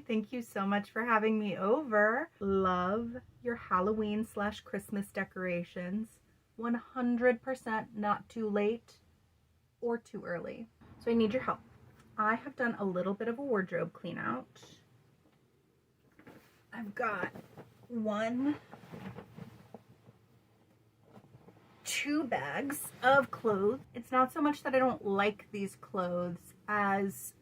Thank you so much for having me over. Love your Halloween/Christmas decorations. 100% not too late or too early. So I need your help. I have done a little bit of a wardrobe clean out. I've got two bags of clothes. It's not so much that I don't like these clothes as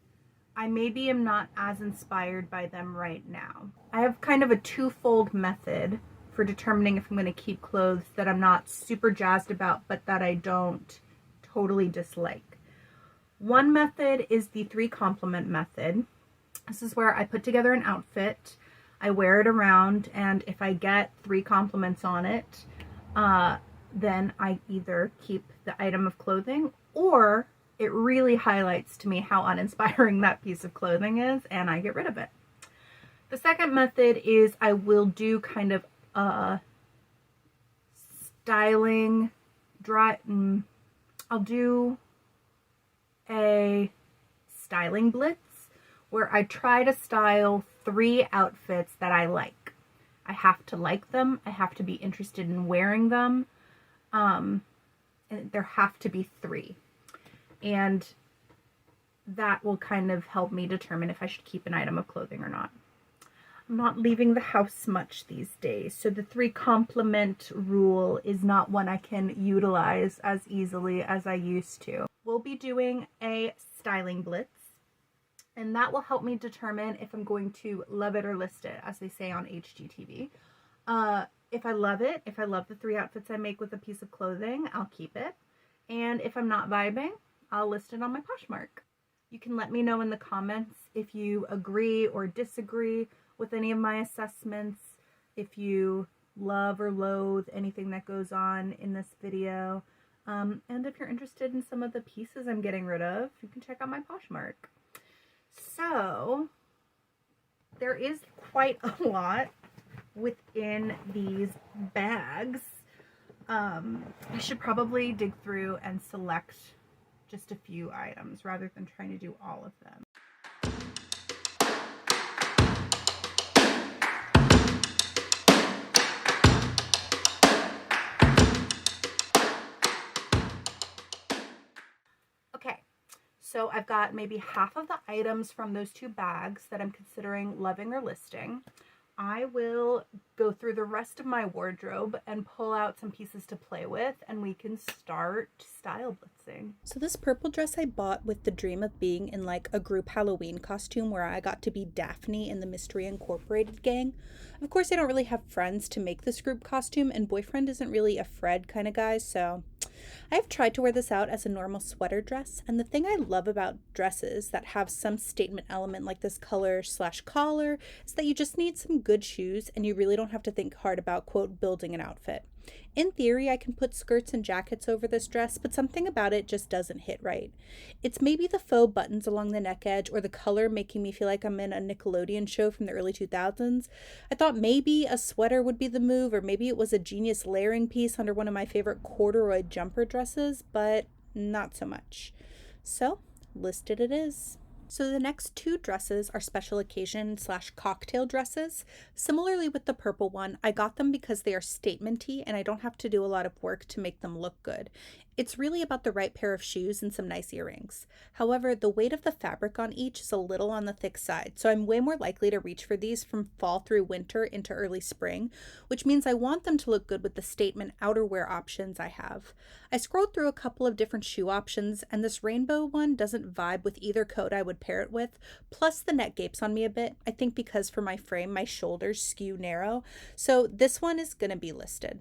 I maybe am not as inspired by them right now. I have kind of a twofold method for determining if I'm going to keep clothes that I'm not super jazzed about but that I don't totally dislike. One method is the 3 complement method. This is where I put together an outfit, I wear it around, and if I get 3 compliments on it, then I either keep the item of clothing, or it really highlights to me how uninspiring that piece of clothing is and I get rid of it. The second method is I will do kind of a styling I'll do a styling blitz where I try to style 3 outfits that I like. I have to like them. I have to be interested in wearing them. And there have to be 3. And that will kind of help me determine if I should keep an item of clothing or not. I'm not leaving the house much these days, so the 3 complement rule is not one I can utilize as easily as I used to. We'll be doing a styling blitz, and that will help me determine if I'm going to love it or list it, as they say on HGTV. If I love it, if I love the 3 outfits I make with a piece of clothing, I'll keep it. And if I'm not vibing, I'll list it on my Poshmark. You can let me know in the comments if you agree or disagree with any of my assessments, if you love or loathe anything that goes on in this video, and if you're interested in some of the pieces I'm getting rid of, you can check out my Poshmark. So, there is quite a lot within these bags. I should probably dig through and select just a few items rather than trying to do all of them. Okay, so I've got maybe half of the items from those 2 bags that I'm considering loving or listing. I will go through the rest of my wardrobe and pull out some pieces to play with, and we can start style blitzing. So this purple dress I bought with the dream of being in like a group Halloween costume where I got to be Daphne in the Mystery Incorporated gang. Of course, I don't really have friends to make this group costume, and boyfriend isn't really a Fred kind of guy, so I've tried to wear this out as a normal sweater dress, and the thing I love about dresses that have some statement element like this color/collar is that you just need some good shoes and you really don't have to think hard about, quote, building an outfit. In theory, I can put skirts and jackets over this dress, but something about it just doesn't hit right. It's maybe the faux buttons along the neck edge or the color making me feel like I'm in a Nickelodeon show from the early 2000s. I thought maybe a sweater would be the move, or maybe it was a genius layering piece under one of my favorite corduroy jumper dresses, but not so much. So, listed it is. So the next 2 dresses are special occasion/cocktail dresses. Similarly with the purple one, I got them because they are statement-y and I don't have to do a lot of work to make them look good. It's really about the right pair of shoes and some nice earrings. However, the weight of the fabric on each is a little on the thick side, so I'm way more likely to reach for these from fall through winter into early spring, which means I want them to look good with the statement outerwear options I have. I scrolled through a couple of different shoe options, and this rainbow one doesn't vibe with either coat I would pair it with, plus the neck gapes on me a bit, I think because for my frame my shoulders skew narrow, so this one is going to be listed.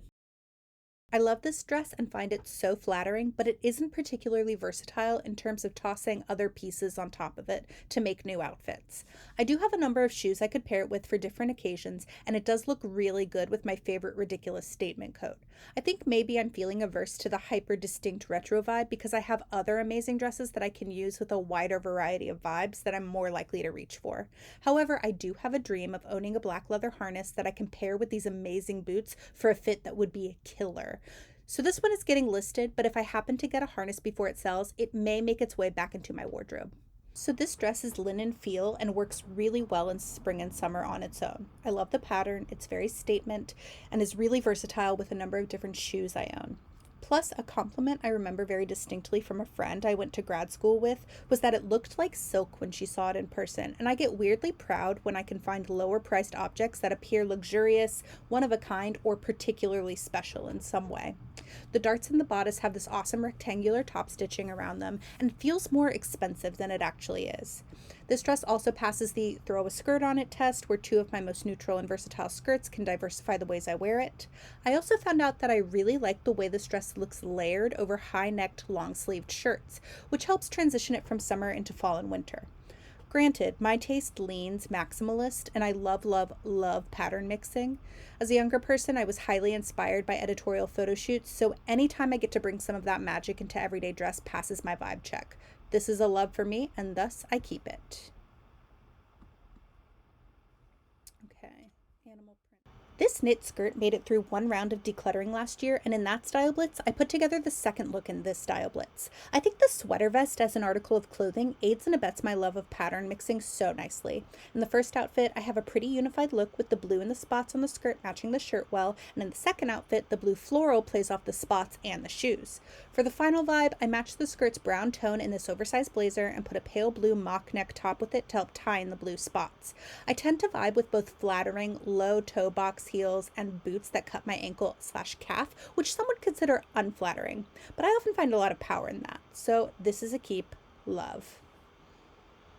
I love this dress and find it so flattering, but it isn't particularly versatile in terms of tossing other pieces on top of it to make new outfits. I do have a number of shoes I could pair it with for different occasions, and it does look really good with my favorite ridiculous statement coat. I think maybe I'm feeling averse to the hyper distinct retro vibe because I have other amazing dresses that I can use with a wider variety of vibes that I'm more likely to reach for. However, I do have a dream of owning a black leather harness that I can pair with these amazing boots for a fit that would be a killer. So this one is getting listed, but if I happen to get a harness before it sells, it may make its way back into my wardrobe. So this dress is linen feel and works really well in spring and summer on its own. I love the pattern, it's very statement, and is really versatile with a number of different shoes I own. Plus, a compliment I remember very distinctly from a friend I went to grad school with was that it looked like silk when she saw it in person, and I get weirdly proud when I can find lower priced objects that appear luxurious, one of a kind, or particularly special in some way. The darts in the bodice have this awesome rectangular top stitching around them and feels more expensive than it actually is. This dress also passes the throw a skirt on it test, where two of my most neutral and versatile skirts can diversify the ways I wear it. I also found out that I really like the way this dress looks layered over high-necked, long-sleeved shirts, which helps transition it from summer into fall and winter. Granted, my taste leans maximalist, and I love, love, love pattern mixing. As a younger person, I was highly inspired by editorial photo shoots, so anytime I get to bring some of that magic into everyday dress passes my vibe check. This is a love for me, and thus I keep it. Okay, animal print. This knit skirt made it through one round of decluttering last year, and in that style blitz, I put together the second look in this style blitz. I think the sweater vest as an article of clothing aids and abets my love of pattern mixing so nicely. In the first outfit, I have a pretty unified look with the blue in the spots on the skirt matching the shirt well, and in the second outfit, the blue floral plays off the spots and the shoes. For the final vibe, I matched the skirt's brown tone in this oversized blazer and put a pale blue mock neck top with it to help tie in the blue spots. I tend to vibe with both flattering, low toe box heels and boots that cut my ankle/calf, which some would consider unflattering, but I often find a lot of power in that. So this is a keep. Love.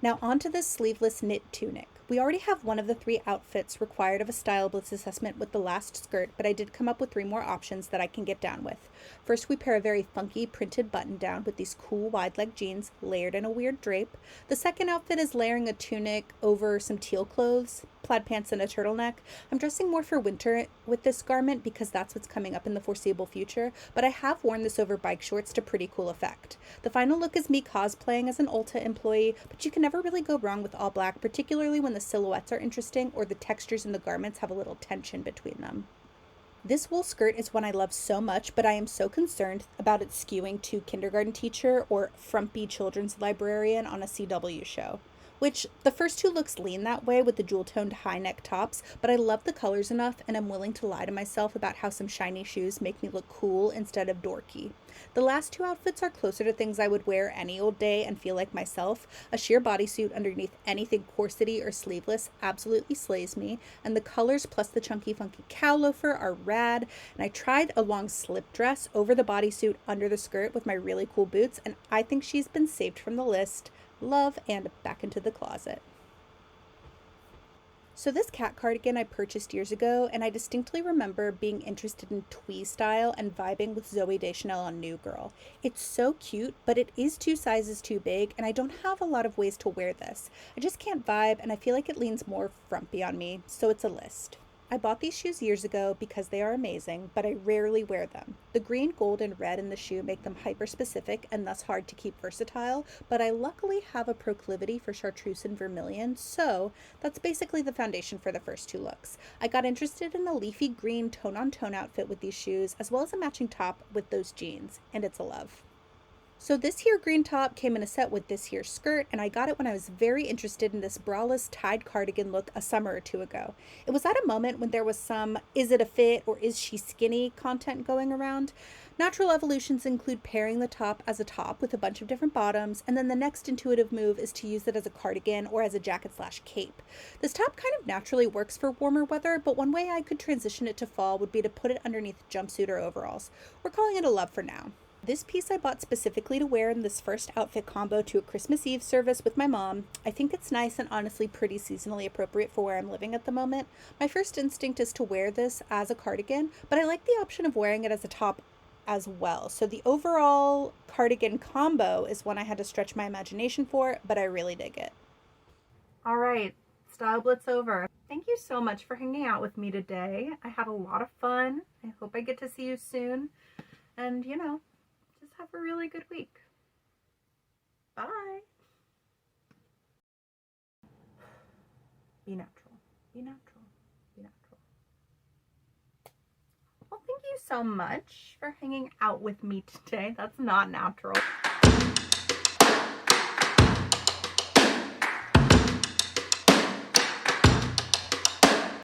Now onto this sleeveless knit tunic. We already have one of the 3 outfits required of a style blitz assessment with the last skirt, but I did come up with 3 more options that I can get down with. First, we pair a very funky printed button down with these cool wide leg jeans layered in a weird drape. The second outfit is layering a tunic over some teal clothes, plaid pants and a turtleneck. I'm dressing more for winter with this garment because that's what's coming up in the foreseeable future, but I have worn this over bike shorts to pretty cool effect. The final look is me cosplaying as an Ulta employee, but you can never really go wrong with all black, particularly when the silhouettes are interesting or the textures in the garments have a little tension between them. This wool skirt is one I love so much, but I am so concerned about it skewing to kindergarten teacher or frumpy children's librarian on a CW show. Which, the first 2 looks lean that way with the jewel-toned high-neck tops, but I love the colors enough and I'm willing to lie to myself about how some shiny shoes make me look cool instead of dorky. The last 2 outfits are closer to things I would wear any old day and feel like myself. A sheer bodysuit underneath anything corsety or sleeveless absolutely slays me, and the colors plus the chunky funky cow loafer are rad, and I tried a long slip dress over the bodysuit under the skirt with my really cool boots, and I think she's been saved from the list. Love, and back into the closet. So this cat cardigan I purchased years ago, and I distinctly remember being interested in twee style and vibing with Zooey Deschanel on New Girl. It's so cute, but it is 2 sizes too big, and I don't have a lot of ways to wear this. I just can't vibe, and I feel like it leans more frumpy on me, so it's a list. I bought these shoes years ago because they are amazing, but I rarely wear them. The green, gold, and red in the shoe make them hyper-specific and thus hard to keep versatile, but I luckily have a proclivity for chartreuse and vermilion, so that's basically the foundation for the first 2 looks. I got interested in a leafy green tone-on-tone outfit with these shoes, as well as a matching top with those jeans, and it's a love. So this here green top came in a set with this here skirt, and I got it when I was very interested in this braless tied cardigan look a summer or 2 ago. It was at a moment when there was some is it a fit or is she skinny content going around. Natural evolutions include pairing the top as a top with a bunch of different bottoms, and then the next intuitive move is to use it as a cardigan or as a jacket/cape. This top kind of naturally works for warmer weather, but one way I could transition it to fall would be to put it underneath a jumpsuit or overalls. We're calling it a love for now. This piece I bought specifically to wear in this first outfit combo to a Christmas Eve service with my mom. I think it's nice and honestly pretty seasonally appropriate for where I'm living at the moment. My first instinct is to wear this as a cardigan, but I like the option of wearing it as a top as well. So the overall cardigan combo is one I had to stretch my imagination for, but I really dig it. All right, Style Blitz over. Thank you so much for hanging out with me today. I had a lot of fun. I hope I get to see you soon. And, just have a really good week. Bye. Be natural. Be natural. Be natural. Well, thank you so much for hanging out with me today. That's not natural.